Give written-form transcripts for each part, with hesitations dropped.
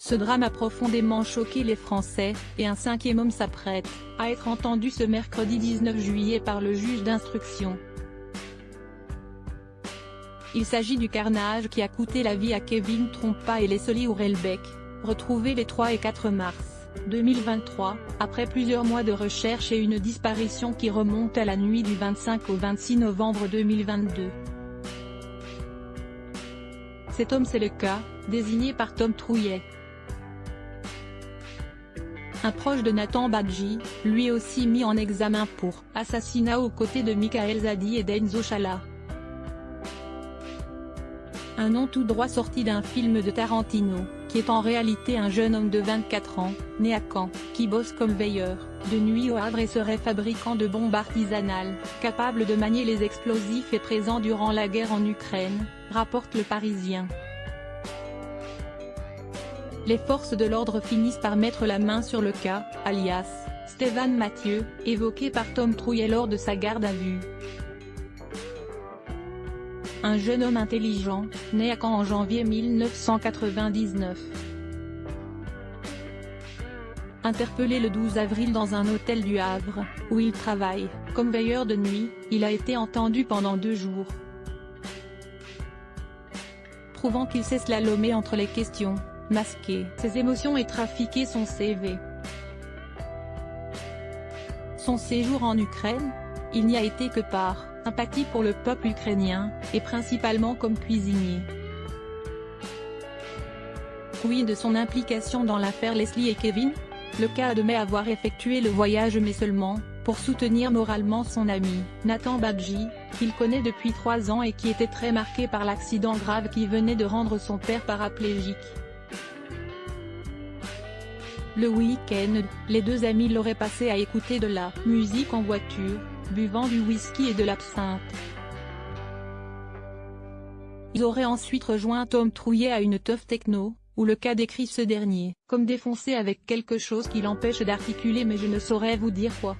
Ce drame a profondément choqué les Français, et un cinquième homme s'apprête à être entendu ce mercredi 19 juillet par le juge d'instruction. Il s'agit du carnage qui a coûté la vie à Kevin Trompa et Leslie Hurlbeck, retrouvés les 3 et 4 mars 2023, après plusieurs mois de recherche et une disparition qui remonte à la nuit du 25 au 26 novembre 2022. Cet homme c'est le cas, désigné par Tom Trouillet. Un proche de Nathan Badji, lui aussi mis en examen pour assassinat aux côtés de Michael Zadi et d'Enzo Chala. Un nom tout droit sorti d'un film de Tarantino, qui est en réalité un jeune homme de 24 ans, né à Caen, qui bosse comme veilleur de nuit au Havre et serait fabricant de bombes artisanales, capable de manier les explosifs et présent durant la guerre en Ukraine, rapporte Le Parisien. Les forces de l'ordre finissent par mettre la main sur le cas, alias Stéphane Mathieu, évoqué par Tom Trouillet lors de sa garde à vue. Un jeune homme intelligent, né à Caen en janvier 1999. Interpellé le 12 avril dans un hôtel du Havre, où il travaille comme veilleur de nuit, il a été entendu pendant 2 jours. Prouvant qu'il s'est slalomé entre les questions, masqué ses émotions et trafiqué son CV. Son séjour en Ukraine, il n'y a été que par sympathie pour le peuple ukrainien, et principalement comme cuisinier. Oui, de son implication dans l'affaire Leslie et Kevin, le cas admet avoir effectué le voyage mais seulement pour soutenir moralement son ami, Nathan Badji, qu'il connaît depuis 3 ans et qui était très marqué par l'accident grave qui venait de rendre son père paraplégique. Le week-end, les 2 amis l'auraient passé à écouter de la musique en voiture, buvant du whisky et de l'absinthe. Ils auraient ensuite rejoint Tom Trouillet à une teuf techno, où le cas décrit ce dernier comme défoncé avec quelque chose qui l'empêche d'articuler mais je ne saurais vous dire quoi.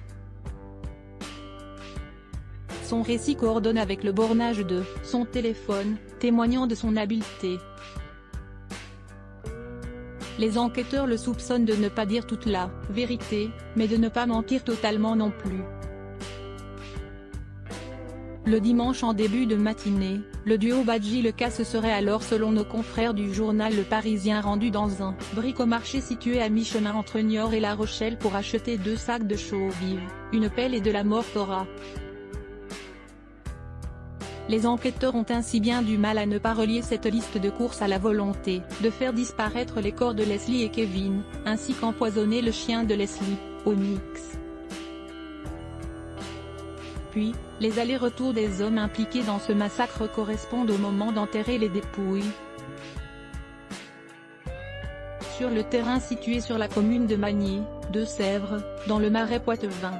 Son récit coordonne avec le bornage de son téléphone, témoignant de son habileté. Les enquêteurs le soupçonnent de ne pas dire toute la vérité, mais de ne pas mentir totalement non plus. Le dimanche en début de matinée, le duo Badji-Le Cas se serait alors selon nos confrères du journal Le Parisien rendu dans un bricomarché situé à mi-chemin entre Niort et La Rochelle pour acheter 2 sacs de chaux vive, une pelle et de la morphora. Les enquêteurs ont ainsi bien du mal à ne pas relier cette liste de courses à la volonté de faire disparaître les corps de Leslie et Kevin, ainsi qu'empoisonner le chien de Leslie, Onyx. Puis, les allers-retours des hommes impliqués dans ce massacre correspondent au moment d'enterrer les dépouilles. Sur le terrain situé sur la commune de Magny, Deux-Sèvres, dans le Marais poitevin.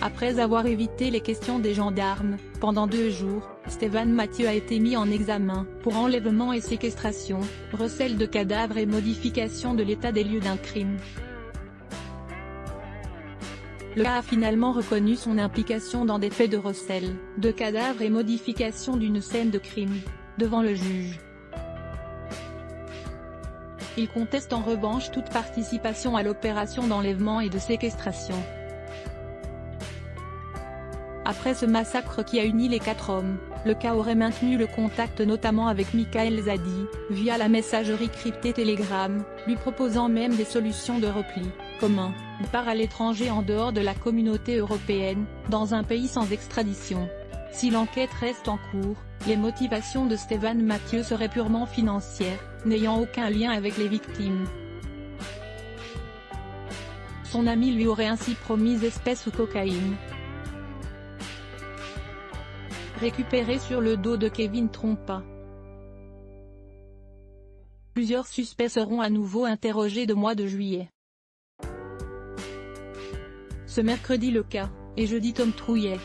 Après avoir évité les questions des gendarmes, pendant 2 jours, Stéphane Mathieu a été mis en examen pour enlèvement et séquestration, recel de cadavres et modification de l'état des lieux d'un crime. Le cas a finalement reconnu son implication dans des faits de recel de cadavres et modification d'une scène de crime, devant le juge. Il conteste en revanche toute participation à l'opération d'enlèvement et de séquestration. Après ce massacre qui a uni les 4 hommes, le cas aurait maintenu le contact notamment avec Michael Zadi, via la messagerie cryptée Telegram, lui proposant même des solutions de repli, comme un départ à l'étranger en dehors de la communauté européenne, dans un pays sans extradition. Si l'enquête reste en cours, les motivations de Stéphane Mathieu seraient purement financières, n'ayant aucun lien avec les victimes. Son ami lui aurait ainsi promis espèces ou cocaïne. Récupéré sur le dos de Kevin Trompa. Plusieurs suspects seront à nouveau interrogés de mois de juillet. Ce mercredi le cas, et jeudi Tom Trouillet.